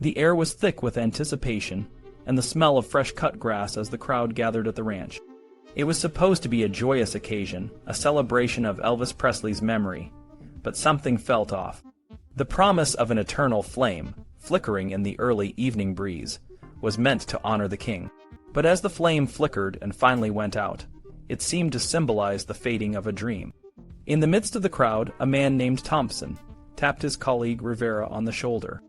The air was thick with anticipation and the smell of fresh cut grass as the crowd gathered at the ranch. It was supposed to be a joyous occasion, a celebration of Elvis Presley's memory, but something felt off. The promise of an eternal flame, flickering in the early evening breeze, was meant to honor the king. But as the flame flickered and finally went out, it seemed to symbolize the fading of a dream. In the midst of the crowd, a man named Thompson tapped his colleague Rivera on the shoulder.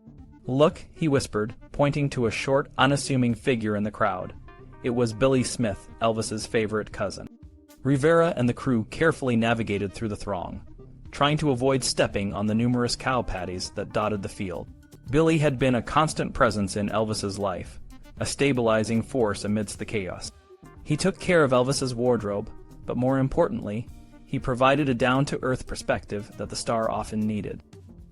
"Look," he whispered, pointing to a short, unassuming figure in the crowd. It was Billy Smith, Elvis's favorite cousin. Rivera and the crew carefully navigated through the throng, trying to avoid stepping on the numerous cow patties that dotted the field. Billy had been a constant presence in Elvis's life, a stabilizing force amidst the chaos. He took care of Elvis's wardrobe, but more importantly, he provided a down-to-earth perspective that the star often needed.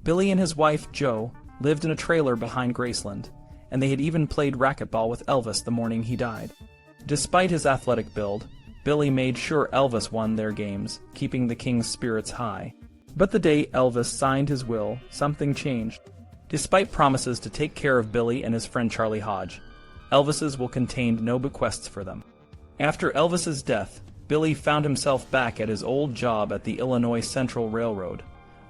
Billy and his wife, Jo, lived in a trailer behind Graceland, and they had even played racquetball with Elvis the morning he died. Despite his athletic build, Billy made sure Elvis won their games, keeping the king's spirits high. But the day Elvis signed his will, something changed. Despite promises to take care of Billy and his friend Charlie Hodge, Elvis's will contained no bequests for them. After Elvis's death, Billy found himself back at his old job at the Illinois Central Railroad,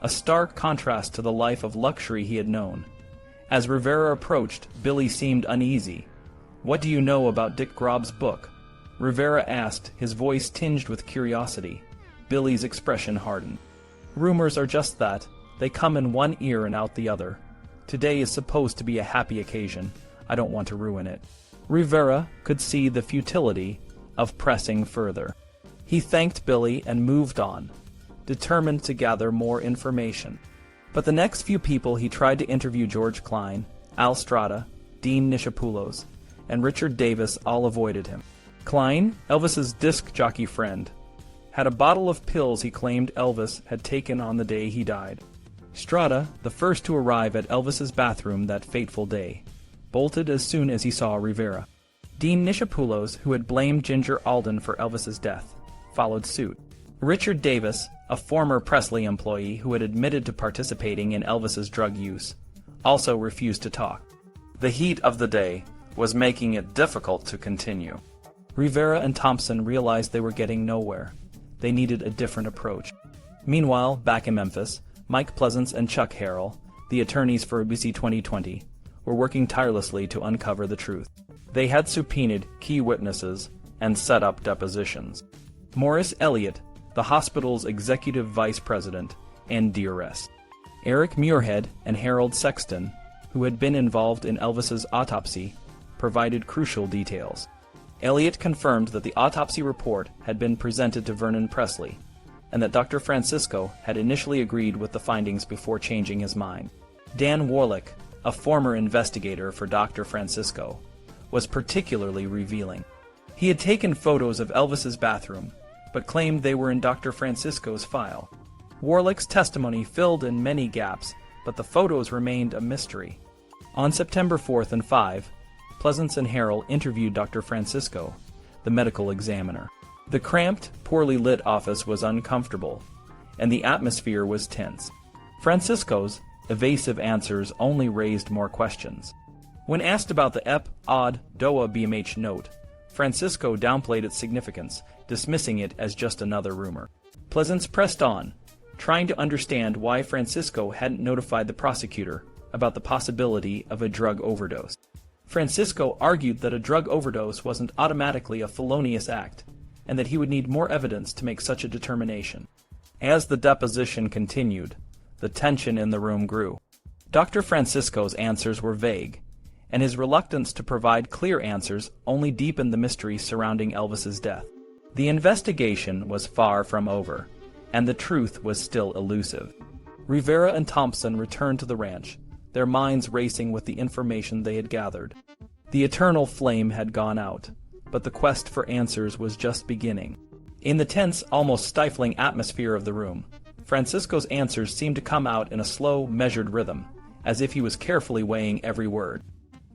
a stark contrast to the life of luxury he had known. As Rivera approached, Billy seemed uneasy. "What do you know about Dick Grob's book?" Rivera asked, his voice tinged with curiosity. Billy's expression hardened. "Rumors are just that. They come in one ear and out the other. Today is supposed to be a happy occasion. I don't want to ruin it." Rivera could see the futility of pressing further. He thanked Billy and moved on, determined to gather more information. But the next few people he tried to interview, George Klein, Al Strada, Dean Nichopoulos, and Richard Davis, all avoided him. Klein, Elvis's disc jockey friend, had a bottle of pills he claimed Elvis had taken on the day he died. Strada, the first to arrive at Elvis's bathroom that fateful day, bolted as soon as he saw Rivera. Dean Nichopoulos, who had blamed Ginger Alden for Elvis's death, followed suit. Richard Davis, a former Presley employee who had admitted to participating in Elvis's drug use, also refused to talk. The heat of the day was making it difficult to continue. Rivera and Thompson realized they were getting nowhere. They needed a different approach. Meanwhile, back in Memphis, Mike Pleasance and Chuck Harrell, the attorneys for ABC 2020, were working tirelessly to uncover the truth. They had subpoenaed key witnesses and set up depositions. Morris Elliott, the hospital's executive vice president, and DRS. Eric Muirhead and Harold Sexton, who had been involved in Elvis's autopsy, provided crucial details. Elliott confirmed that the autopsy report had been presented to Vernon Presley, and that Dr. Francisco had initially agreed with the findings before changing his mind. Dan Warlick, a former investigator for Dr. Francisco, was particularly revealing. He had taken photos of Elvis's bathroom, but claimed they were in Dr. Francisco's file. Warlick's testimony filled in many gaps, but the photos remained a mystery. On September 4th and 5, Pleasance and Harrell interviewed Dr. Francisco, the medical examiner. The cramped, poorly lit office was uncomfortable, and the atmosphere was tense. Francisco's evasive answers only raised more questions. When asked about the Ep.Od.Doa BMH note, Francisco downplayed its significance, dismissing it as just another rumor. Pleasance pressed on, trying to understand why Francisco hadn't notified the prosecutor about the possibility of a drug overdose. Francisco argued that a drug overdose wasn't automatically a felonious act, and that he would need more evidence to make such a determination. As the deposition continued, the tension in the room grew. Dr. Francisco's answers were vague, and his reluctance to provide clear answers only deepened the mystery surrounding Elvis's death. The investigation was far from over, and the truth was still elusive. Rivera and Thompson returned to the ranch, their minds racing with the information they had gathered. The eternal flame had gone out, but the quest for answers was just beginning. In the tense, almost stifling atmosphere of the room, Francisco's answers seemed to come out in a slow, measured rhythm, as if he was carefully weighing every word.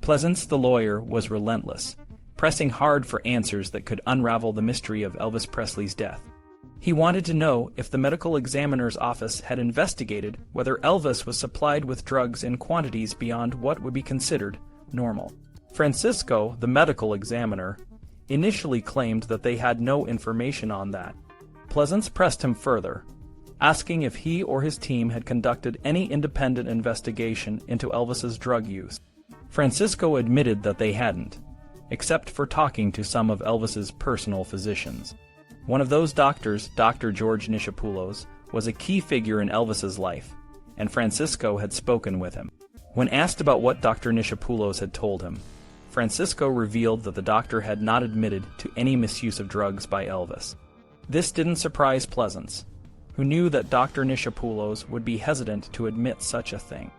Pleasance, the lawyer, was relentless, pressing hard for answers that could unravel the mystery of Elvis Presley's death. He wanted to know if the medical examiner's office had investigated whether Elvis was supplied with drugs in quantities beyond what would be considered normal. Francisco, the medical examiner, initially claimed that they had no information on that. Pleasance pressed him further, asking if he or his team had conducted any independent investigation into Elvis's drug use. Francisco admitted that they hadn't, except for talking to some of Elvis's personal physicians. One of those doctors, Dr. George Nichopoulos, was a key figure in Elvis's life, and Francisco had spoken with him. When asked about what Dr. Nichopoulos had told him, Francisco revealed that the doctor had not admitted to any misuse of drugs by Elvis. This didn't surprise Pleasance, who knew that Dr. Nichopoulos would be hesitant to admit such a thing.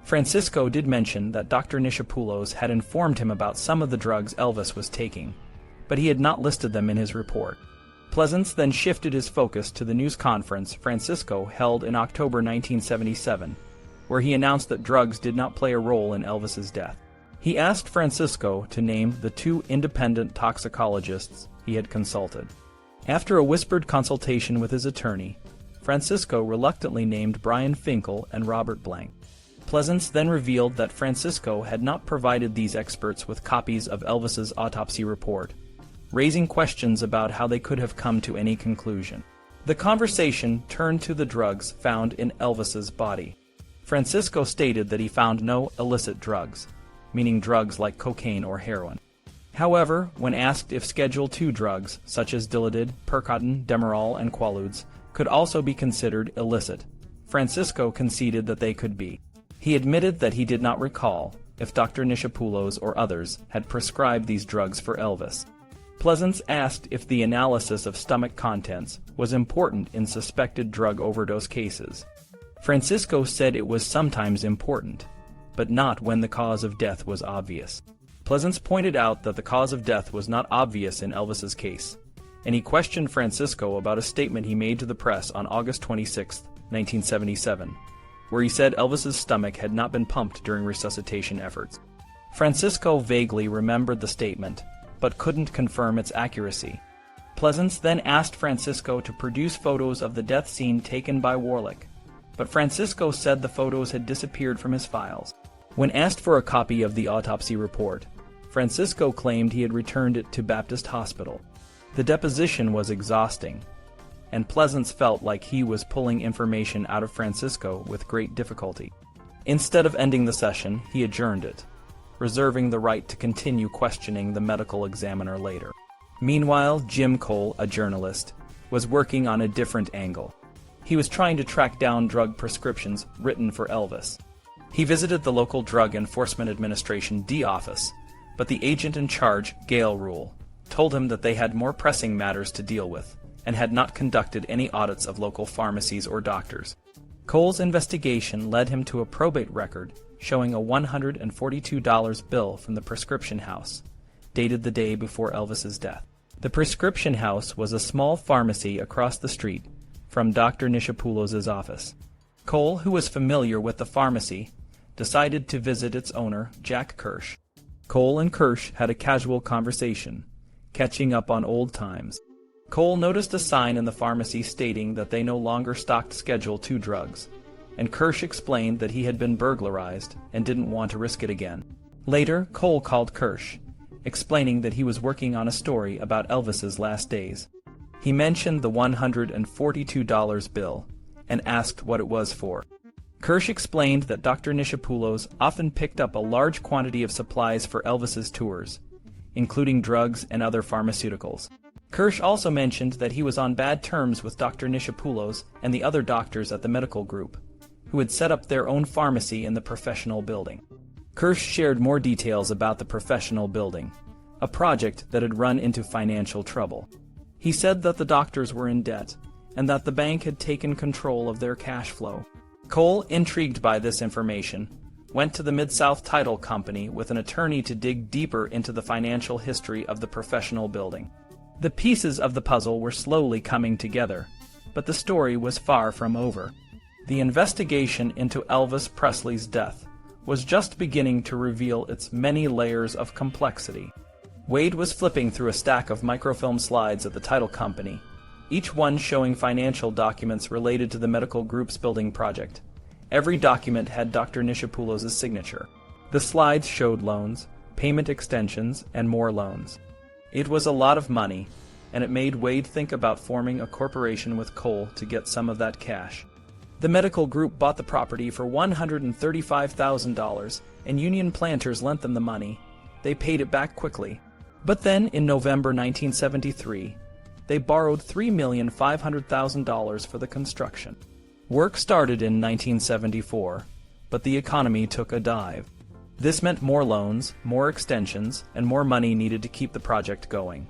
Francisco did mention that Dr. Nichopoulos had informed him about some of the drugs Elvis was taking, but he had not listed them in his report. Pleasance then shifted his focus to the news conference Francisco held in October 1977, where he announced that drugs did not play a role in Elvis's death. He asked Francisco to name the 2 independent toxicologists he had consulted. After a whispered consultation with his attorney, Francisco reluctantly named Brian Finkel and Robert Blank. Pleasance then revealed that Francisco had not provided these experts with copies of Elvis's autopsy report, raising questions about how they could have come to any conclusion. The conversation turned to the drugs found in Elvis's body. Francisco stated that he found no illicit drugs, meaning drugs like cocaine or heroin. However, when asked if Schedule II drugs, such as Dilaudid, Percotin, Demerol, and Quaaludes, could also be considered illicit, Francisco conceded that they could be. He admitted that he did not recall if Dr. Nichopoulos or others had prescribed these drugs for Elvis. Pleasance asked if the analysis of stomach contents was important in suspected drug overdose cases. Francisco said it was sometimes important, but not when the cause of death was obvious. Pleasance pointed out that the cause of death was not obvious in Elvis's case, and he questioned Francisco about a statement he made to the press on August 26, 1977, where he said Elvis's stomach had not been pumped during resuscitation efforts. Francisco vaguely remembered the statement, but couldn't confirm its accuracy. Pleasance then asked Francisco to produce photos of the death scene taken by Warlick, but Francisco said the photos had disappeared from his files. When asked for a copy of the autopsy report, Francisco claimed he had returned it to Baptist Hospital. The deposition was exhausting, and Pleasance felt like he was pulling information out of Francisco with great difficulty. Instead of ending the session, he adjourned it, reserving the right to continue questioning the medical examiner later. Meanwhile, Jim Cole, a journalist, was working on a different angle. He was trying to track down drug prescriptions written for Elvis. He visited the local Drug Enforcement Administration D office, but the agent in charge, Gail Rule, told him that they had more pressing matters to deal with and had not conducted any audits of local pharmacies or doctors. Cole's investigation led him to a probate record showing a $142 bill from the prescription house, dated the day before Elvis's death. The prescription house was a small pharmacy across the street from Dr. Nichopoulos' office. Cole, who was familiar with the pharmacy, decided to visit its owner, Jack Kirsch. Cole and Kirsch had a casual conversation, catching up on old times. Cole noticed a sign in the pharmacy stating that they no longer stocked Schedule II drugs, and Kirsch explained that he had been burglarized and didn't want to risk it again. Later, Cole called Kirsch, explaining that he was working on a story about Elvis's last days. He mentioned the $142 bill and asked what it was for. Kirsch explained that Dr. Nichopoulos often picked up a large quantity of supplies for Elvis's tours, including drugs and other pharmaceuticals. Kirsch also mentioned that he was on bad terms with Dr. Nichopoulos and the other doctors at the medical group, who had set up their own pharmacy in the professional building. Kirsch shared more details about the professional building, a project that had run into financial trouble. He said that the doctors were in debt and that the bank had taken control of their cash flow. Cole, intrigued by this information, went to the Mid-South Title Company with an attorney to dig deeper into the financial history of the professional building. The pieces of the puzzle were slowly coming together, but the story was far from over. The investigation into Elvis Presley's death was just beginning to reveal its many layers of complexity. Wade was flipping through a stack of microfilm slides at the title company each one showing financial documents related to the medical group's building project. Every document had Dr. Nichopoulos' signature. The slides showed loans, payment extensions, and more loans. It was a lot of money, and it made Wade think about forming a corporation with Cole to get some of that cash. The medical group bought the property for $135,000, and union planters lent them the money. They paid it back quickly. But then, in November 1973, they borrowed $3,500,000 for the construction. Work started in 1974, but the economy took a dive. This meant more loans, more extensions, and more money needed to keep the project going.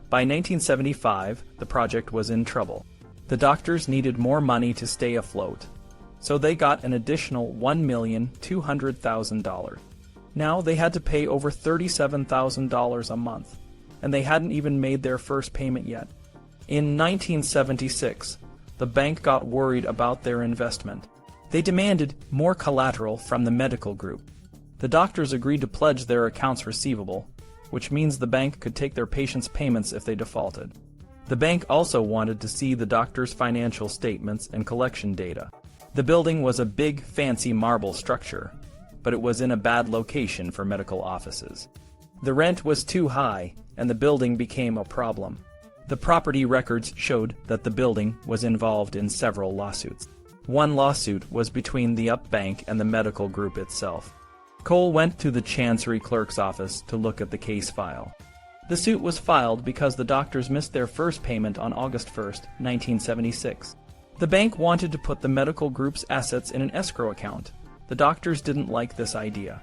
By 1975, the project was in trouble. The doctors needed more money to stay afloat, so they got an additional $1,200,000. Now they had to pay over $37,000 a month, and they hadn't even made their first payment yet. In 1976, the bank got worried about their investment. They demanded more collateral from the medical group. The doctors agreed to pledge their accounts receivable, which means the bank could take their patients' payments if they defaulted. The bank also wanted to see the doctors' financial statements and collection data. The building was a big, fancy marble structure, but it was in a bad location for medical offices. The rent was too high, and the building became a problem. The property records showed that the building was involved in several lawsuits. One lawsuit was between the Up Bank and the medical group itself. Cole went to the Chancery Clerk's office to look at the case file. The suit was filed because the doctors missed their first payment on August 1, 1976. The bank wanted to put the medical group's assets in an escrow account. The doctors didn't like this idea.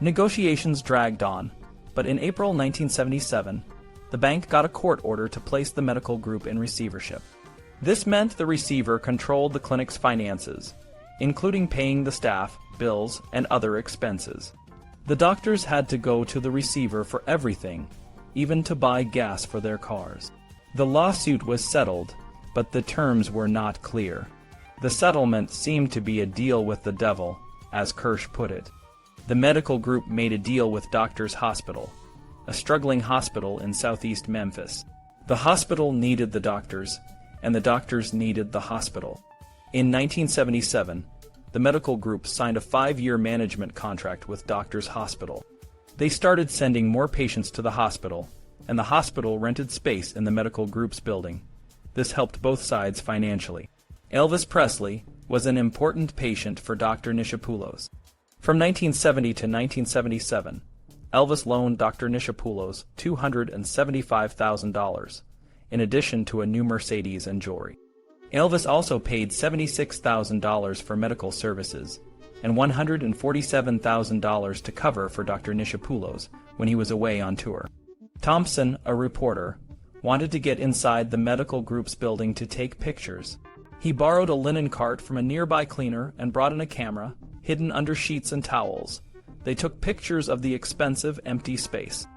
Negotiations dragged on, but in April 1977, the bank got a court order to place the medical group in receivership. This meant the receiver controlled the clinic's finances, including paying the staff, bills, and other expenses. The doctors had to go to the receiver for everything, even to buy gas for their cars. The lawsuit was settled, but the terms were not clear. The settlement seemed to be a deal with the devil, as Kirsch put it. The medical group made a deal with Doctors Hospital, a struggling hospital in southeast Memphis. The hospital needed the doctors, and the doctors needed the hospital. In 1977, the medical group signed a 5-year management contract with Doctors Hospital. They started sending more patients to the hospital, and the hospital rented space in the medical group's building. This helped both sides financially. Elvis Presley was an important patient for Dr. Nichopoulos. From 1970 to 1977, Elvis loaned Dr. Nichopoulos $275,000, in addition to a new Mercedes and jewelry. Elvis also paid $76,000 for medical services and $147,000 to cover for Dr. Nichopoulos when he was away on tour. Thompson, a reporter, wanted to get inside the medical group's building to take pictures. He borrowed a linen cart from a nearby cleaner and brought in a camera, hidden under sheets and towels. They took pictures of the expensive, empty space.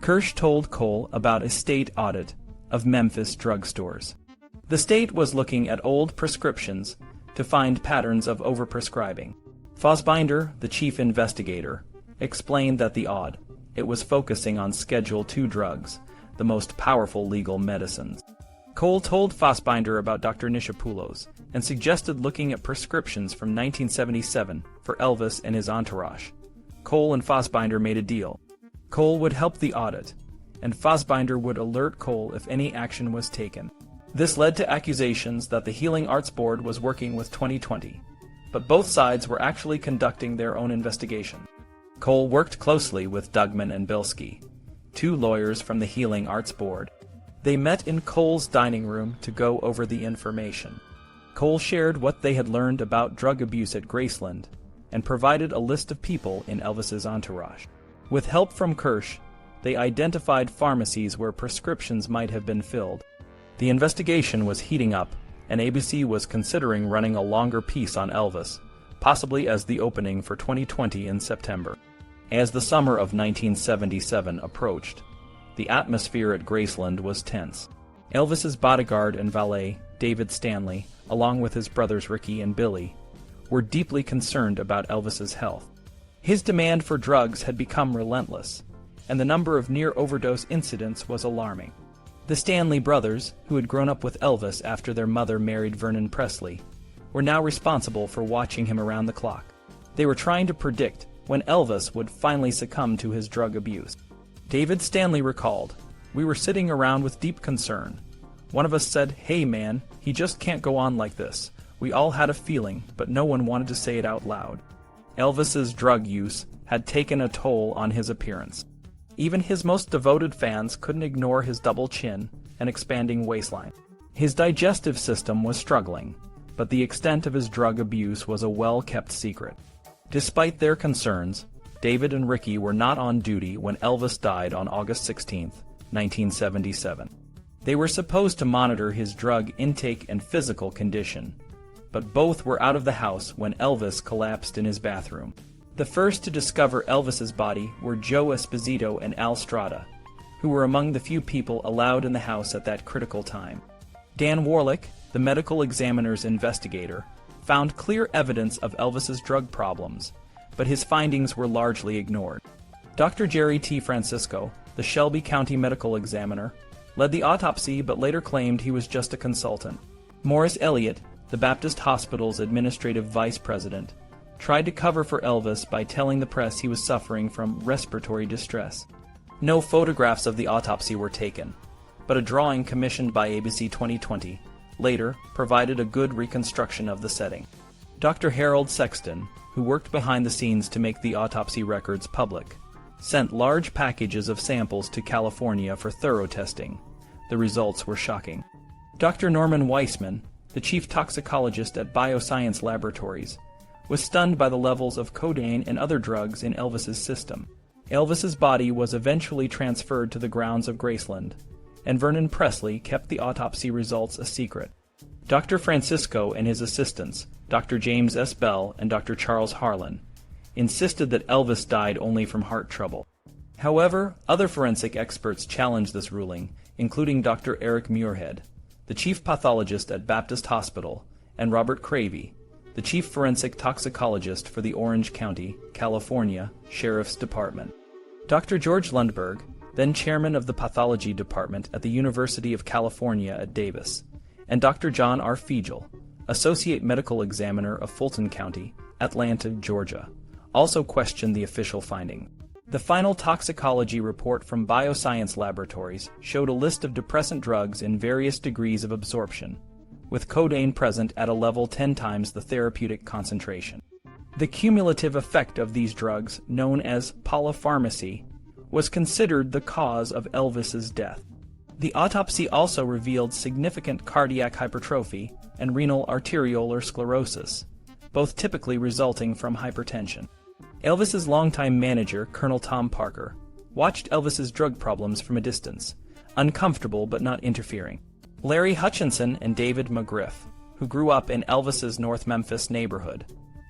Kirsch told Cole about a state audit of Memphis drugstores. The state was looking at old prescriptions to find patterns of overprescribing. Fassbinder, the chief investigator, explained that it was focusing on Schedule II drugs, the most powerful legal medicines. Cole told Fassbinder about Dr. Nichopoulos and suggested looking at prescriptions from 1977 for Elvis and his entourage. Cole and Fassbinder made a deal. Cole would help the audit, and Fassbinder would alert Cole if any action was taken. This led to accusations that the Healing Arts Board was working with 2020, but both sides were actually conducting their own investigation. Cole worked closely with Dugman and Bilski, 2 lawyers from the Healing Arts Board. They met in Cole's dining room to go over the information. Cole shared what they had learned about drug abuse at Graceland and provided a list of people in Elvis's entourage. With help from Kirsch, they identified pharmacies where prescriptions might have been filled. The investigation was heating up, and ABC was considering running a longer piece on Elvis, possibly as the opening for 2020 in September. As the summer of 1977 approached, the atmosphere at Graceland was tense. Elvis's bodyguard and valet, David Stanley, along with his brothers Ricky and Billy, were deeply concerned about Elvis's health. His demand for drugs had become relentless, and the number of near-overdose incidents was alarming. The Stanley brothers, who had grown up with Elvis after their mother married Vernon Presley, were now responsible for watching him around the clock. They were trying to predict when Elvis would finally succumb to his drug abuse. David Stanley recalled, "We were sitting around with deep concern. One of us said, 'Hey man, he just can't go on like this.' We all had a feeling, but no one wanted to say it out loud." Elvis's drug use had taken a toll on his appearance. Even his most devoted fans couldn't ignore his double chin and expanding waistline. His digestive system was struggling, but the extent of his drug abuse was a well-kept secret. Despite their concerns, David and Ricky were not on duty when Elvis died on August 16, 1977. They were supposed to monitor his drug intake and physical condition, but both were out of the house when Elvis collapsed in his bathroom. The first to discover Elvis's body were Joe Esposito and Al Strada, who were among the few people allowed in the house at that critical time. Dan Warlick, the medical examiner's investigator, found clear evidence of Elvis's drug problems, but his findings were largely ignored. Dr. Jerry T. Francisco, the Shelby County medical examiner, led the autopsy but later claimed he was just a consultant. Morris Elliott, the Baptist Hospital's administrative vice president, tried to cover for Elvis by telling the press he was suffering from respiratory distress. No photographs of the autopsy were taken, but a drawing commissioned by ABC 2020 later provided a good reconstruction of the setting. Dr. Harold Sexton, who worked behind the scenes to make the autopsy records public, sent large packages of samples to California for thorough testing. The results were shocking. Dr. Norman Weissman, the chief toxicologist at Bioscience Laboratories, was stunned by the levels of codeine and other drugs in Elvis's system. Elvis's body was eventually transferred to the grounds of Graceland, and Vernon Presley kept the autopsy results a secret. Dr. Francisco and his assistants, Dr. James S. Bell and Dr. Charles Harlan, insisted that Elvis died only from heart trouble. However, other forensic experts challenged this ruling, including Dr. Eric Muirhead, the chief pathologist at Baptist Hospital, and Robert Cravey, the chief forensic toxicologist for the Orange County, California, Sheriff's Department. Dr. George Lundberg, then chairman of the pathology department at the University of California at Davis, and Dr. John R. Fiegel, associate medical examiner of Fulton County, Atlanta, Georgia, also questioned the official finding. The final toxicology report from Bioscience Laboratories showed a list of depressant drugs in various degrees of absorption, with codeine present at a level 10 times the therapeutic concentration. The cumulative effect of these drugs, known as polypharmacy, was considered the cause of Elvis's death. The autopsy also revealed significant cardiac hypertrophy and renal arteriolar sclerosis, both typically resulting from hypertension. Elvis's longtime manager, Colonel Tom Parker, watched Elvis's drug problems from a distance, uncomfortable but not interfering. Larry Hutchinson and David McGriff, who grew up in Elvis's North Memphis neighborhood,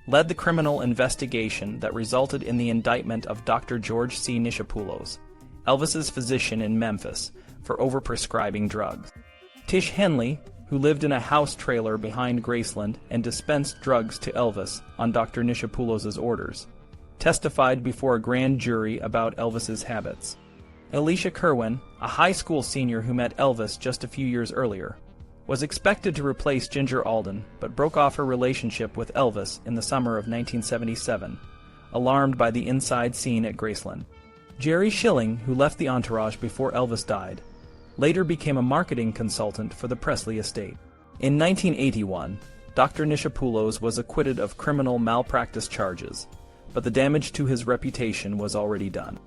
led the criminal investigation that resulted in the indictment of Dr. George C. Nichopoulos, Elvis's physician in Memphis, for overprescribing drugs. Tish Henley, who lived in a house trailer behind Graceland and dispensed drugs to Elvis on Dr. Nichopoulos' orders, testified before a grand jury about Elvis's habits. Alicia Kerwin, a high school senior who met Elvis just a few years earlier, was expected to replace Ginger Alden, but broke off her relationship with Elvis in the summer of 1977, alarmed by the inside scene at Graceland. Jerry Schilling, who left the entourage before Elvis died, later became a marketing consultant for the Presley estate. In 1981, Dr. Nichopoulos was acquitted of criminal malpractice charges, but the damage to his reputation was already done.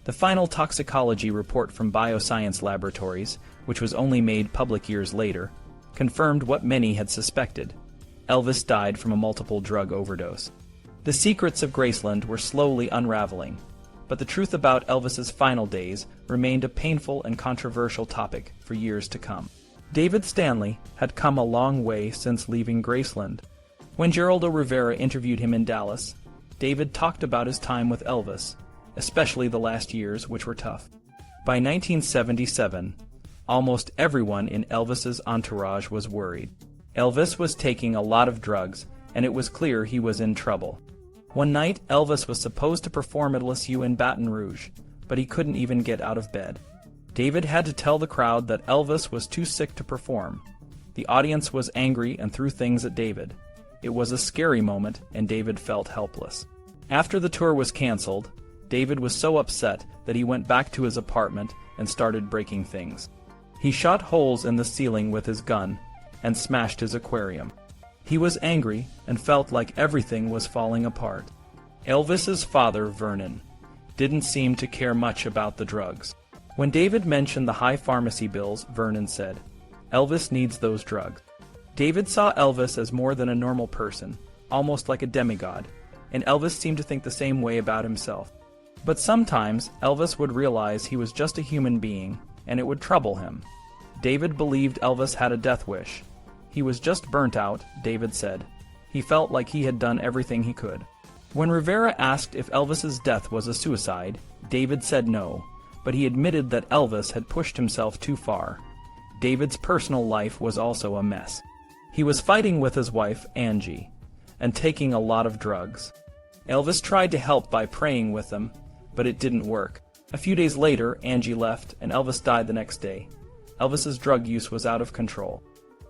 The final toxicology report from Bioscience Laboratories, which was only made public years later, confirmed what many had suspected. Elvis died from a multiple drug overdose. The secrets of Graceland were slowly unraveling, but the truth about Elvis's final days remained a painful and controversial topic for years to come. David Stanley had come a long way since leaving Graceland. When Geraldo Rivera interviewed him in Dallas, David talked about his time with Elvis, especially the last years, which were tough. By 1977, almost everyone in Elvis's entourage was worried. Elvis was taking a lot of drugs, and it was clear he was in trouble. One night, Elvis was supposed to perform at LSU in Baton Rouge, but he couldn't even get out of bed. David had to tell the crowd that Elvis was too sick to perform. The audience was angry and threw things at David. It was a scary moment, and David felt helpless. After the tour was canceled, David was so upset that he went back to his apartment and started breaking things. He shot holes in the ceiling with his gun and smashed his aquarium. He was angry and felt like everything was falling apart. Elvis's father, Vernon, didn't seem to care much about the drugs. When David mentioned the high pharmacy bills, Vernon said, "Elvis needs those drugs." David saw Elvis as more than a normal person, almost like a demigod, and Elvis seemed to think the same way about himself. But sometimes Elvis would realize he was just a human being, and it would trouble him. David believed Elvis had a death wish. He was just burnt out, David said. He felt like he had done everything he could. When Rivera asked if Elvis's death was a suicide, David said no, but he admitted that Elvis had pushed himself too far. David's personal life was also a mess. He was fighting with his wife, Angie, and taking a lot of drugs. Elvis tried to help by praying with them, but it didn't work. A few days later, Angie left, and Elvis died the next day. Elvis's drug use was out of control.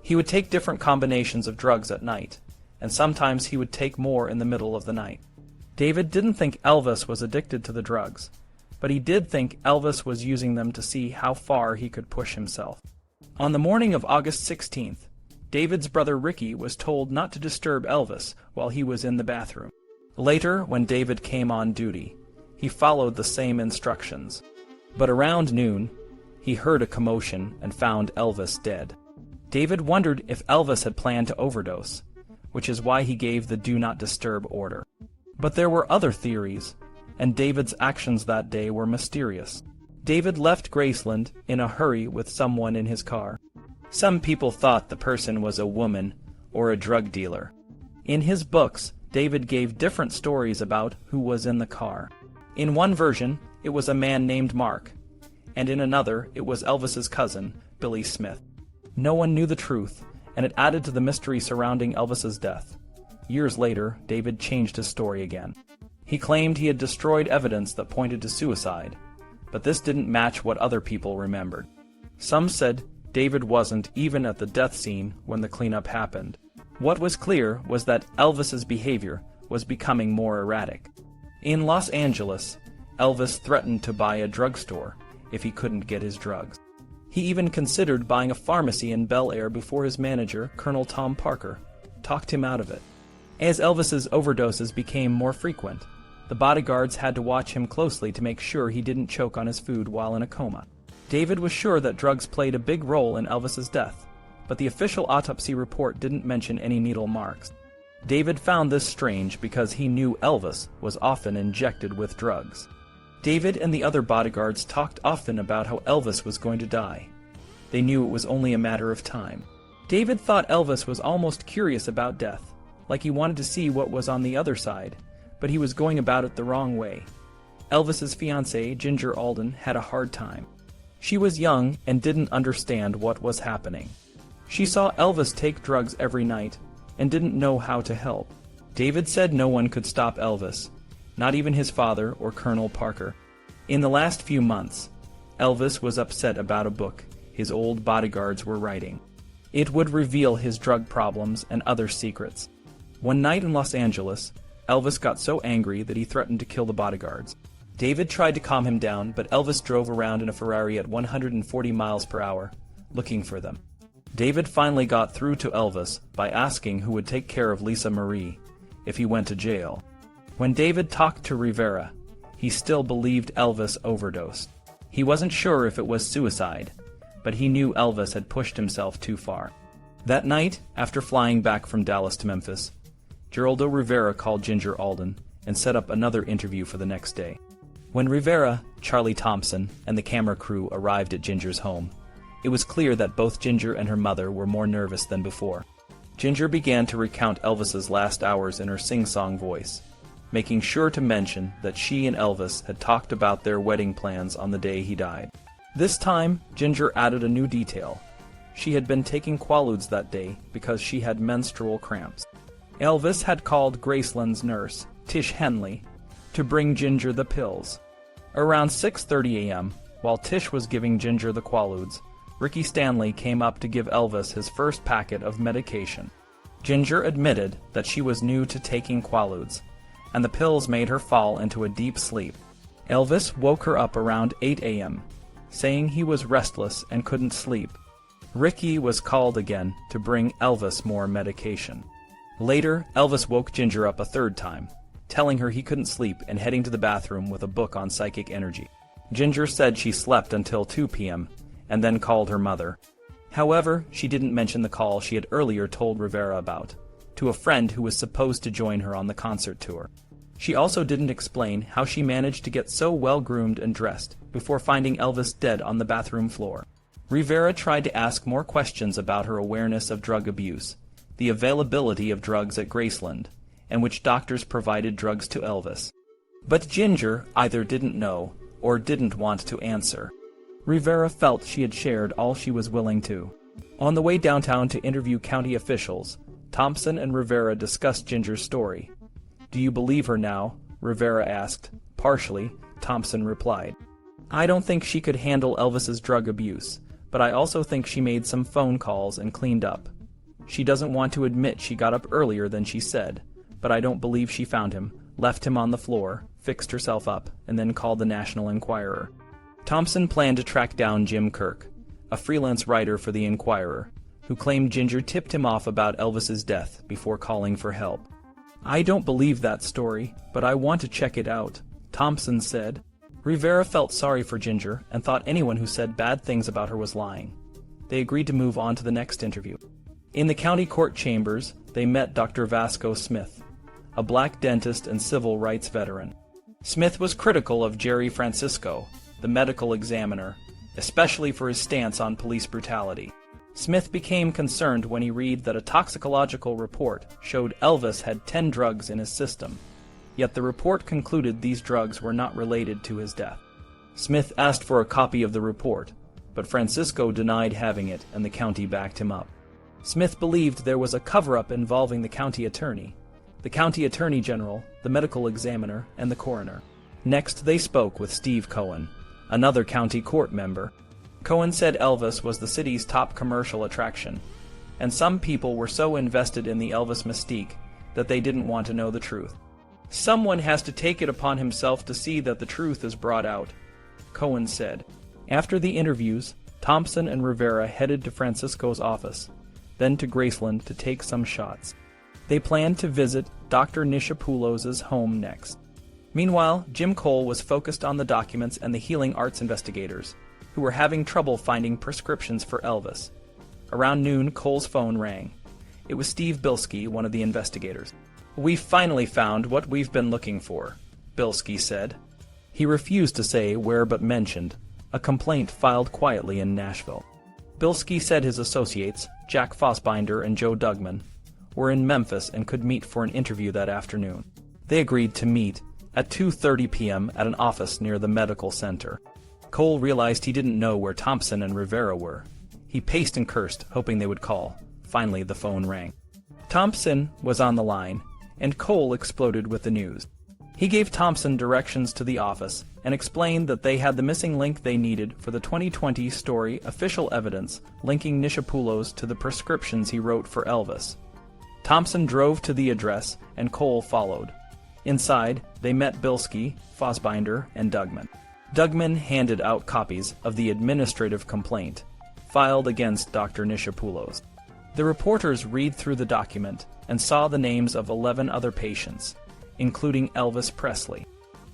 He would take different combinations of drugs at night, and sometimes he would take more in the middle of the night. David didn't think Elvis was addicted to the drugs, but he did think Elvis was using them to see how far he could push himself. On the morning of August 16th, David's brother Ricky was told not to disturb Elvis while he was in the bathroom. Later, when David came on duty, he followed the same instructions. But around noon, he heard a commotion and found Elvis dead. David wondered if Elvis had planned to overdose, which is why he gave the do not disturb order. But there were other theories, and David's actions that day were mysterious. David left Graceland in a hurry with someone in his car. Some people thought the person was a woman or a drug dealer. In his books, David gave different stories about who was in the car. In one version, it was a man named Mark, and in another, it was Elvis's cousin, Billy Smith. No one knew the truth, and it added to the mystery surrounding Elvis's death. Years later, David changed his story again. He claimed he had destroyed evidence that pointed to suicide, but this didn't match what other people remembered. Some said David wasn't even at the death scene when the cleanup happened. What was clear was that Elvis's behavior was becoming more erratic. In Los Angeles, Elvis threatened to buy a drugstore if he couldn't get his drugs. He even considered buying a pharmacy in Bel Air before his manager, Colonel Tom Parker, talked him out of it. As Elvis's overdoses became more frequent, the bodyguards had to watch him closely to make sure he didn't choke on his food while in a coma. David was sure that drugs played a big role in Elvis's death, but the official autopsy report didn't mention any needle marks. David found this strange because he knew Elvis was often injected with drugs. David and the other bodyguards talked often about how Elvis was going to die. They knew it was only a matter of time. David thought Elvis was almost curious about death, like he wanted to see what was on the other side, but he was going about it the wrong way. Elvis's fiancée, Ginger Alden, had a hard time. She was young and didn't understand what was happening. She saw Elvis take drugs every night and didn't know how to help. David said no one could stop Elvis, not even his father or Colonel Parker. In the last few months, Elvis was upset about a book his old bodyguards were writing. It would reveal his drug problems and other secrets. One night in Los Angeles, Elvis got so angry that he threatened to kill the bodyguards. David tried to calm him down, but Elvis drove around in a Ferrari at 140 miles per hour, looking for them. David finally got through to Elvis by asking who would take care of Lisa Marie if he went to jail. When David talked to Rivera, he still believed Elvis overdosed. He wasn't sure if it was suicide, but he knew Elvis had pushed himself too far. That night, after flying back from Dallas to Memphis, Geraldo Rivera called Ginger Alden and set up another interview for the next day. When Rivera, Charlie Thompson, and the camera crew arrived at Ginger's home, it was clear that both Ginger and her mother were more nervous than before. Ginger began to recount Elvis's last hours in her sing-song voice, making sure to mention that she and Elvis had talked about their wedding plans on the day he died. This time, Ginger added a new detail. She had been taking Quaaludes that day because she had menstrual cramps. Elvis had called Graceland's nurse, Tish Henley, to bring Ginger the pills. Around 6:30 a.m., While Tish was giving Ginger the Quaaludes, Ricky Stanley came up to give Elvis his first packet of medication. Ginger admitted that she was new to taking Quaaludes, and the pills made her fall into a deep sleep. Elvis woke her up around 8 a.m., saying he was restless and couldn't sleep. Ricky was called again to bring Elvis more medication. Later, Elvis woke Ginger up a third time, telling her he couldn't sleep and heading to the bathroom with a book on psychic energy. Ginger said she slept until 2 p.m. and then called her mother. However, she didn't mention the call she had earlier told Rivera about, to a friend who was supposed to join her on the concert tour. She also didn't explain how she managed to get so well-groomed and dressed before finding Elvis dead on the bathroom floor. Rivera tried to ask more questions about her awareness of drug abuse, the availability of drugs at Graceland, and which doctors provided drugs to Elvis. But Ginger either didn't know or didn't want to answer. Rivera felt she had shared all she was willing to. On the way downtown to interview county officials, Thompson and Rivera discussed Ginger's story. "Do you believe her now?" Rivera asked. "Partially," Thompson replied. "I don't think she could handle Elvis's drug abuse, but I also think she made some phone calls and cleaned up. She doesn't want to admit she got up earlier than she said, but I don't believe she found him, left him on the floor, fixed herself up, and then called the National Enquirer." Thompson planned to track down Jim Kirk, a freelance writer for the Enquirer, who claimed Ginger tipped him off about Elvis's death before calling for help. "I don't believe that story, but I want to check it out," Thompson said. Rivera felt sorry for Ginger and thought anyone who said bad things about her was lying. They agreed to move on to the next interview. In the county court chambers, they met Dr. Vasco Smith, a black dentist and civil rights veteran. Smith was critical of Jerry Francisco, the medical examiner, especially for his stance on police brutality. Smith became concerned when he read that a toxicological report showed Elvis had 10 drugs in his system, yet the report concluded these drugs were not related to his death. Smith asked for a copy of the report, but Francisco denied having it and the county backed him up. Smith believed there was a cover-up involving the county attorney general, the medical examiner, and the coroner. Next, they spoke with Steve Cohen, another county court member. Cohen said Elvis was the city's top commercial attraction, and some people were so invested in the Elvis mystique that they didn't want to know the truth. "Someone has to take it upon himself to see that the truth is brought out," Cohen said. After the interviews, Thompson and Rivera headed to Francisco's office, then to Graceland to take some shots. They planned to visit Dr. Nichopoulos' home next. Meanwhile, Jim Cole was focused on the documents and the healing arts investigators, who were having trouble finding prescriptions for Elvis. Around noon, Cole's phone rang. It was Steve Bilski, one of the investigators. "We've finally found what we've been looking for," Bilski said. He refused to say where but mentioned a complaint filed quietly in Nashville. Bilski said his associates, Jack Fossbinder and Joe Dugman, were in Memphis and could meet for an interview that afternoon. They agreed to meet at 2:30 p.m. at an office near the medical center. Cole realized he didn't know where Thompson and Rivera were. He paced and cursed, hoping they would call. Finally, the phone rang. Thompson was on the line, and Cole exploded with the news. He gave Thompson directions to the office and explained that they had the missing link they needed for the 2020 story official evidence linking Nichopoulos to the prescriptions he wrote for Elvis. Thompson drove to the address, and Cole followed. Inside, they met Bilski, Fossbinder, and Dugman. Dugman handed out copies of the administrative complaint filed against Dr. Nichopoulos. The reporters read through the document and saw the names of 11 other patients, including Elvis Presley.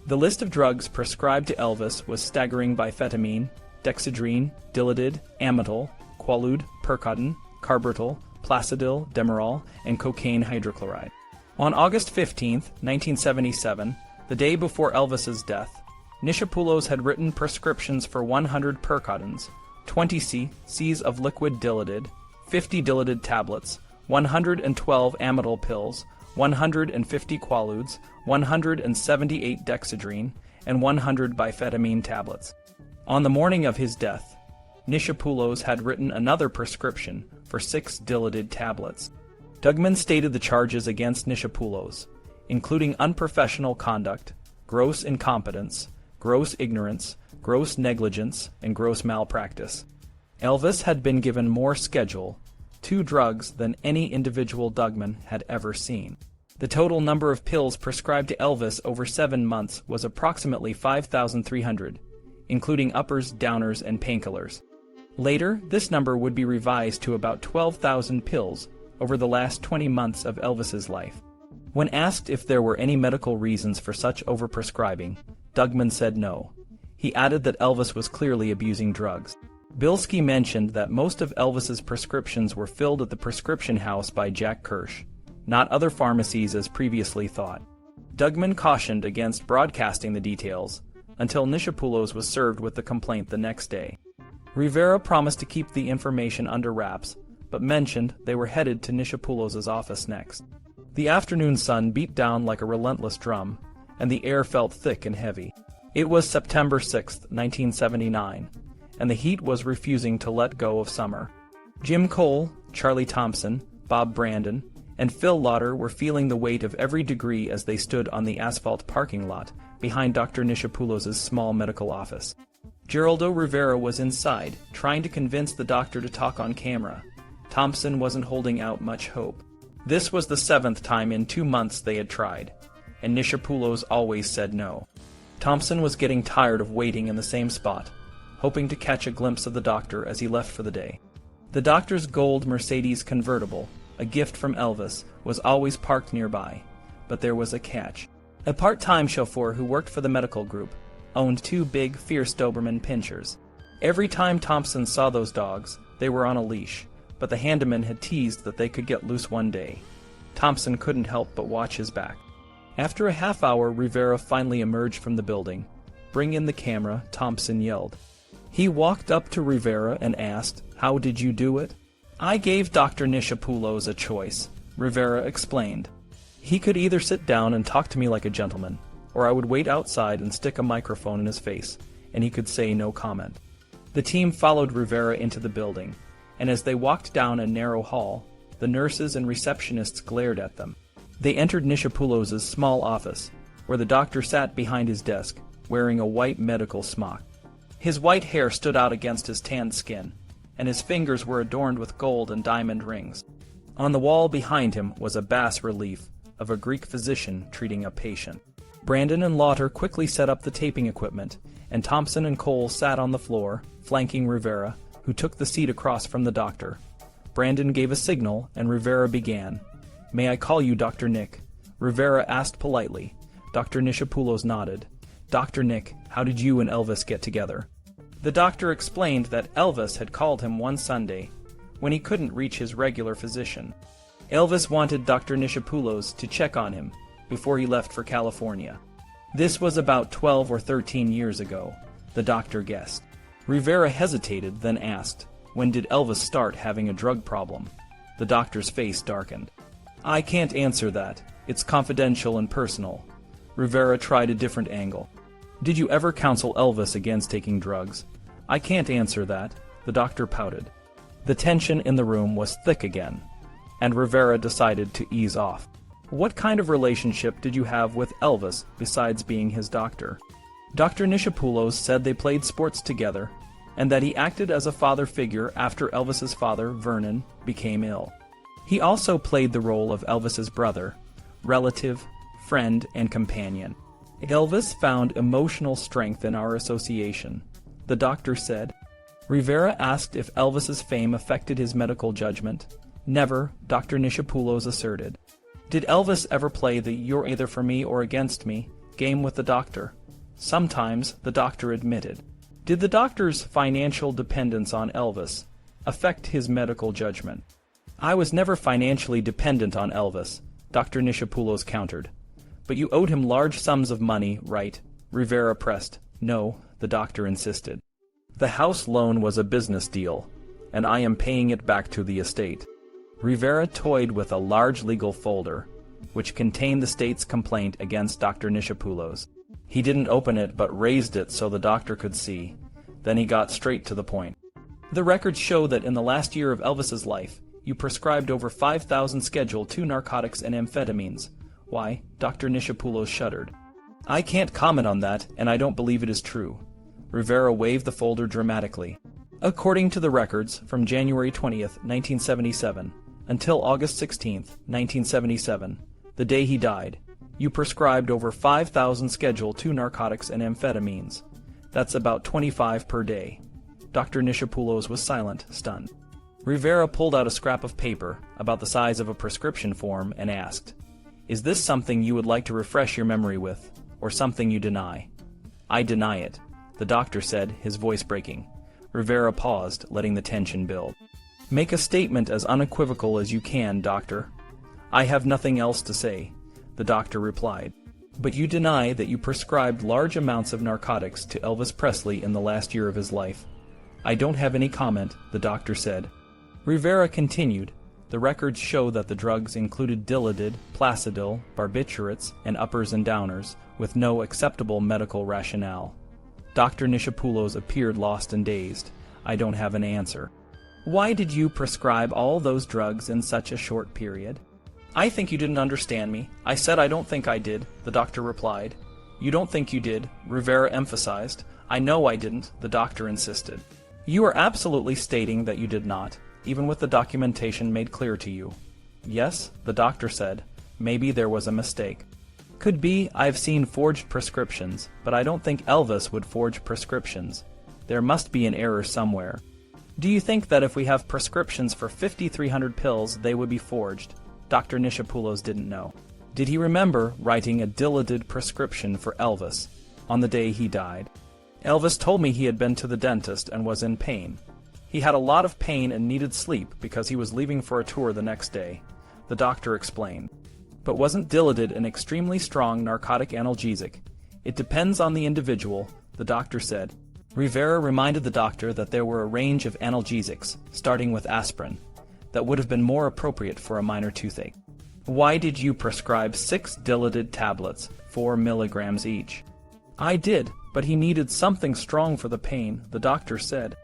The list of drugs prescribed to Elvis was staggering: amphetamine, dexedrine, Dilaudid, Amytal, Quaalude, Percotin, Carbital, Placidil, Demerol, and cocaine hydrochloride. On August 15, 1977, the day before Elvis's death, Nichopoulos had written prescriptions for 100 Percotins, 20 cc's of liquid Dilaudid, 50 Dilaudid tablets, 112 Amytal pills, 150 Quaaludes, 178 dexedrine, and 100 amphetamine tablets. On the morning of his death, Nichopoulos had written another prescription for 6 Dilaudid tablets. Dugman stated the charges against Nichopoulos, including unprofessional conduct, gross incompetence, gross ignorance, gross negligence, and gross malpractice. Elvis had been given more Schedule II drugs than any individual Dugman had ever seen. The total number of pills prescribed to Elvis over 7 months was approximately 5,300, including uppers, downers, and painkillers. Later, this number would be revised to about 12,000 pills over the last 20 months of Elvis's life. When asked if there were any medical reasons for such overprescribing, Dugman said no. He added that Elvis was clearly abusing drugs. Bilski mentioned that most of Elvis's prescriptions were filled at the prescription house by Jack Kirsch, not other pharmacies as previously thought. Dugman cautioned against broadcasting the details until Nichopoulos was served with the complaint the next day. Rivera promised to keep the information under wraps, but mentioned they were headed to Nichopoulos' office next. The afternoon sun beat down like a relentless drum, and the air felt thick and heavy. It was September 6, 1979, and the heat was refusing to let go of summer. Jim Cole, Charlie Thompson, Bob Brandon, and Phil Lauder were feeling the weight of every degree as they stood on the asphalt parking lot behind Dr. Nichopoulos' small medical office. Geraldo Rivera was inside, trying to convince the doctor to talk on camera. Thompson wasn't holding out much hope. This was the 7th time in 2 months they had tried, and Nichopoulos always said no. Thompson was getting tired of waiting in the same spot, hoping to catch a glimpse of the doctor as he left for the day. The doctor's gold Mercedes convertible, a gift from Elvis, was always parked nearby, but there was a catch. A part-time chauffeur who worked for the medical group owned 2 big, fierce Doberman pinschers. Every time Thompson saw those dogs, they were on a leash, but the handyman had teased that they could get loose one day. Thompson couldn't help but watch his back. After a half hour, Rivera finally emerged from the building. "Bring in the camera," Thompson yelled. He walked up to Rivera and asked, "How did you do it?" "I gave Dr. Nichopoulos a choice," Rivera explained. "He could either sit down and talk to me like a gentleman, or I would wait outside and stick a microphone in his face, and he could say no comment." The team followed Rivera into the building, and as they walked down a narrow hall, the nurses and receptionists glared at them. They entered Nichopoulos' small office, where the doctor sat behind his desk, wearing a white medical smock. His white hair stood out against his tanned skin, and his fingers were adorned with gold and diamond rings. On the wall behind him was a bas-relief of a Greek physician treating a patient. Brandon and Lauder quickly set up the taping equipment, and Thompson and Cole sat on the floor, flanking Rivera, who took the seat across from the doctor. Brandon gave a signal, and Rivera began. "May I call you Dr. Nick?" Rivera asked politely. Dr. Nichopoulos nodded. "Dr. Nick, how did you and Elvis get together?" The doctor explained that Elvis had called him one Sunday, when he couldn't reach his regular physician. Elvis wanted Dr. Nichopoulos to check on him before he left for California. This was about 12 or 13 years ago, the doctor guessed. Rivera hesitated, then asked, "When did Elvis start having a drug problem?" The doctor's face darkened. "I can't answer that. It's confidential and personal." Rivera tried a different angle. "Did you ever counsel Elvis against taking drugs?" "I can't answer that." The doctor pouted. The tension in the room was thick again, and Rivera decided to ease off. "What kind of relationship did you have with Elvis besides being his doctor?" Dr. Nichopoulos said they played sports together, and that he acted as a father figure after Elvis's father, Vernon, became ill. He also played the role of Elvis's brother, relative, friend, and companion. "Elvis found emotional strength in our association," the doctor said. Rivera asked if Elvis's fame affected his medical judgment. "Never," Dr. Nichopoulos asserted. "Did Elvis ever play the 'you're either for me or against me' game with the doctor?" "Sometimes," the doctor admitted. "Did the doctor's financial dependence on Elvis affect his medical judgment?" "I was never financially dependent on Elvis," Dr. Nichopoulos countered. "But you owed him large sums of money, right?" Rivera pressed. "No," the doctor insisted. "The house loan was a business deal, and I am paying it back to the estate." Rivera toyed with a large legal folder, which contained the state's complaint against Dr. Nichopoulos. He didn't open it but raised it so the doctor could see. Then he got straight to the point. "The records show that in the last year of Elvis's life, you prescribed over 5,000 Schedule II narcotics and amphetamines." "Why?" Dr. Nichopoulos shuddered. "I can't comment on that, and I don't believe it is true." Rivera waved the folder dramatically. According to the records, from January 20th, 1977, until August 16th, 1977, the day he died, you prescribed over 5,000 Schedule II narcotics and amphetamines. That's about 25 per day. Dr. Nichopoulos was silent, stunned. Rivera pulled out a scrap of paper, about the size of a prescription form, and asked, "Is this something you would like to refresh your memory with, or something you deny?" "I deny it," the doctor said, his voice breaking. Rivera paused, letting the tension build. "Make a statement as unequivocal as you can, doctor." "I have nothing else to say," the doctor replied. "But you deny that you prescribed large amounts of narcotics to Elvis Presley in the last year of his life." "I don't have any comment," the doctor said. Rivera continued, "The records show that the drugs included Dilaudid, Placidil, barbiturates, and uppers and downers, with no acceptable medical rationale." Dr. Nichopoulos appeared lost and dazed. "I don't have an answer." "Why did you prescribe all those drugs in such a short period?" "I think you didn't understand me. I said I don't think I did," the doctor replied. "You don't think you did," Rivera emphasized. "I know I didn't," the doctor insisted. "You are absolutely stating that you did not, even with the documentation made clear to you." "Yes," the doctor said. "Maybe there was a mistake." "Could be. I've seen forged prescriptions, but I don't think Elvis would forge prescriptions. There must be an error somewhere." "Do you think that if we have prescriptions for 5,300 pills, they would be forged?" Dr. Nichopoulos didn't know. Did he remember writing a Dilaudid prescription for Elvis on the day he died? "Elvis told me he had been to the dentist and was in pain. He had a lot of pain and needed sleep because he was leaving for a tour the next day," the doctor explained. "But wasn't Dilaudid an extremely strong narcotic analgesic?" "It depends on the individual," the doctor said. Rivera reminded the doctor that there were a range of analgesics, starting with aspirin, that would have been more appropriate for a minor toothache. "Why did you prescribe 6 Dilaudid tablets, 4 milligrams each?" "I did, but he needed something strong for the pain," the doctor said.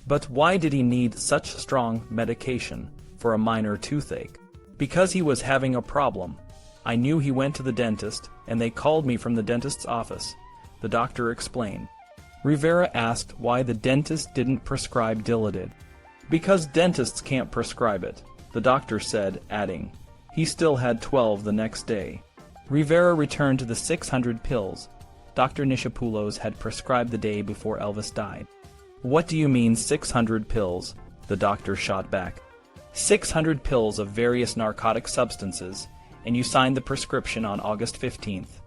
"But why did he need such strong medication for a minor toothache?" "Because he was having a problem. I knew he went to the dentist, and they called me from the dentist's office," the doctor explained. Rivera asked why the dentist didn't prescribe Dilaudid. "Because dentists can't prescribe it," the doctor said, adding, "He still had 12 the next day." Rivera returned to the 600 pills Dr. Nichopoulos had prescribed the day before Elvis died. "What do you mean 600 pills?" the doctor shot back. 600 pills of various narcotic substances, and you signed the prescription on August 15th.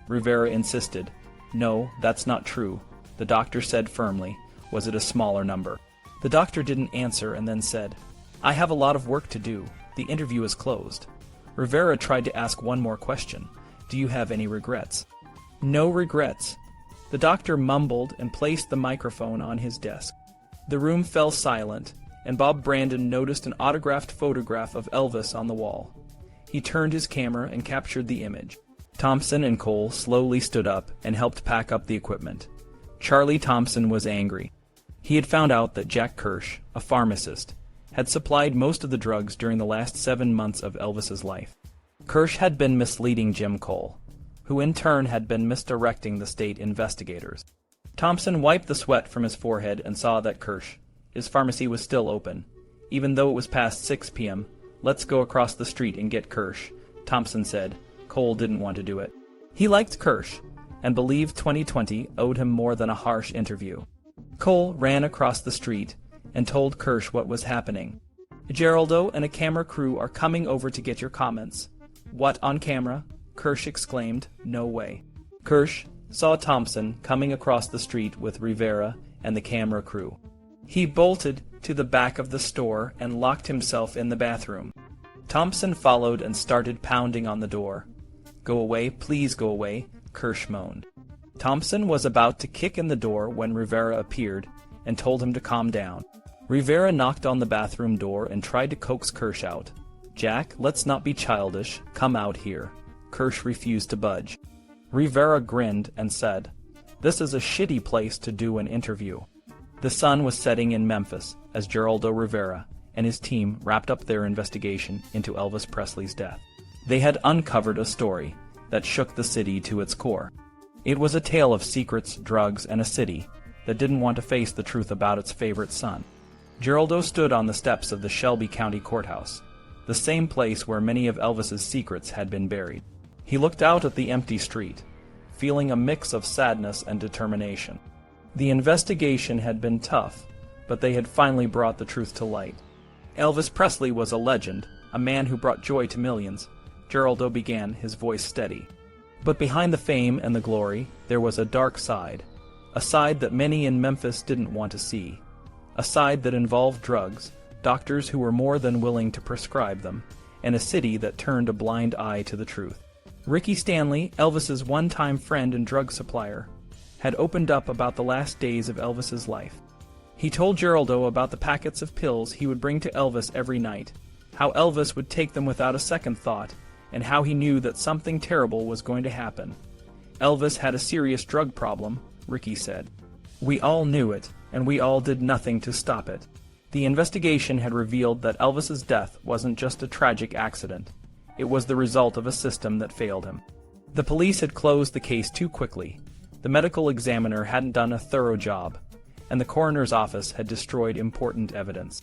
Rivera insisted. "No, that's not true," the doctor said firmly. "Was it a smaller number?" The doctor didn't answer and then said, "I have a lot of work to do. The interview is closed." Rivera tried to ask one more question. "Do you have any regrets?" "No regrets." The doctor mumbled and placed the microphone on his desk. The room fell silent, and Bob Brandon noticed an autographed photograph of Elvis on the wall. He turned his camera and captured the image. Thompson and Cole slowly stood up and helped pack up the equipment. Charlie Thompson was angry. He had found out that Jack Kirsch, a pharmacist, had supplied most of the drugs during the last 7 months of Elvis's life. Kirsch had been misleading Jim Cole, who in turn had been misdirecting the state investigators. Thompson wiped the sweat from his forehead and saw that his pharmacy was still open. Even though it was past 6 p.m., "Let's go across the street and get Kirsch," Thompson said. Cole didn't want to do it. He liked Kirsch, and believed 2020 owed him more than a harsh interview. Cole ran across the street and told Kirsch what was happening. "Geraldo and a camera crew are coming over to get your comments." "What, on camera?" Kirsch exclaimed. "No way." Kirsch saw Thompson coming across the street with Rivera and the camera crew. He bolted to the back of the store and locked himself in the bathroom. Thompson followed and started pounding on the door. "Go away, please go away," Kirsch moaned. Thompson was about to kick in the door when Rivera appeared and told him to calm down. Rivera knocked on the bathroom door and tried to coax Kirsch out. "Jack, let's not be childish. Come out here." Kirsch refused to budge. Rivera grinned and said, "This is a shitty place to do an interview." The sun was setting in Memphis as Geraldo Rivera and his team wrapped up their investigation into Elvis Presley's death. They had uncovered a story that shook the city to its core. It was a tale of secrets, drugs, and a city that didn't want to face the truth about its favorite son. Geraldo stood on the steps of the Shelby County Courthouse, the same place where many of Elvis's secrets had been buried. He looked out at the empty street, feeling a mix of sadness and determination. The investigation had been tough, but they had finally brought the truth to light. Elvis Presley was a legend, a man who brought joy to millions. Geraldo began, his voice steady. But behind the fame and the glory, there was a dark side, a side that many in Memphis didn't want to see, a side that involved drugs, doctors who were more than willing to prescribe them, and a city that turned a blind eye to the truth. Ricky Stanley, Elvis's one-time friend and drug supplier, had opened up about the last days of Elvis's life. He told Geraldo about the packets of pills he would bring to Elvis every night, how Elvis would take them without a second thought, and how he knew that something terrible was going to happen. Elvis had a serious drug problem, Ricky said. We all knew it, and we all did nothing to stop it. The investigation had revealed that Elvis's death wasn't just a tragic accident. It was the result of a system that failed him. The police had closed the case too quickly. The medical examiner hadn't done a thorough job, and the coroner's office had destroyed important evidence.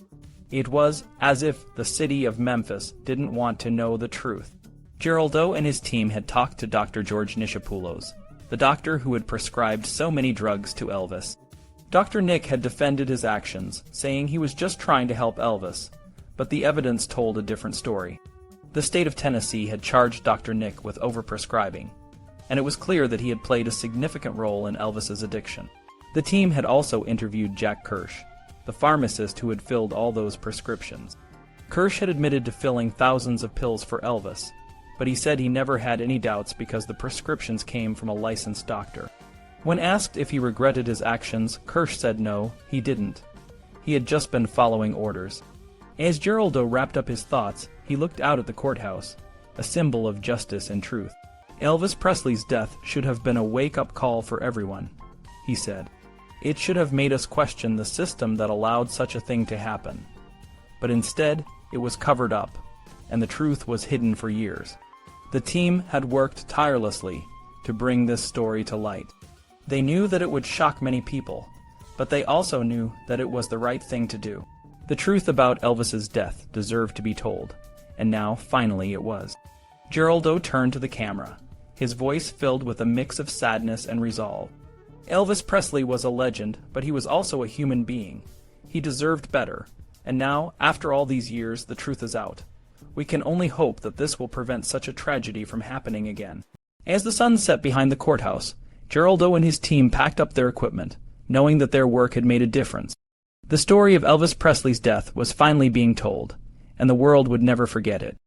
It was as if the city of Memphis didn't want to know the truth. Geraldo and his team had talked to Dr. George Nichopoulos, the doctor who had prescribed so many drugs to Elvis. Dr. Nick had defended his actions, saying he was just trying to help Elvis, but the evidence told a different story. The state of Tennessee had charged Dr. Nick with overprescribing, and it was clear that he had played a significant role in Elvis's addiction. The team had also interviewed Jack Kirsch, the pharmacist who had filled all those prescriptions. Kirsch had admitted to filling thousands of pills for Elvis, but he said he never had any doubts because the prescriptions came from a licensed doctor. When asked if he regretted his actions, Kirsch said no, he didn't. He had just been following orders. As Geraldo wrapped up his thoughts, he looked out at the courthouse, a symbol of justice and truth. Elvis Presley's death should have been a wake-up call for everyone, he said. It should have made us question the system that allowed such a thing to happen. But instead, it was covered up, and the truth was hidden for years. The team had worked tirelessly to bring this story to light. They knew that it would shock many people, but they also knew that it was the right thing to do. The truth about Elvis's death deserved to be told, and now, finally, it was. Geraldo turned to the camera, his voice filled with a mix of sadness and resolve. Elvis Presley was a legend, but he was also a human being. He deserved better, and now, after all these years, the truth is out. We can only hope that this will prevent such a tragedy from happening again. As the sun set behind the courthouse, Geraldo and his team packed up their equipment, knowing that their work had made a difference. The story of Elvis Presley's death was finally being told, and the world would never forget it.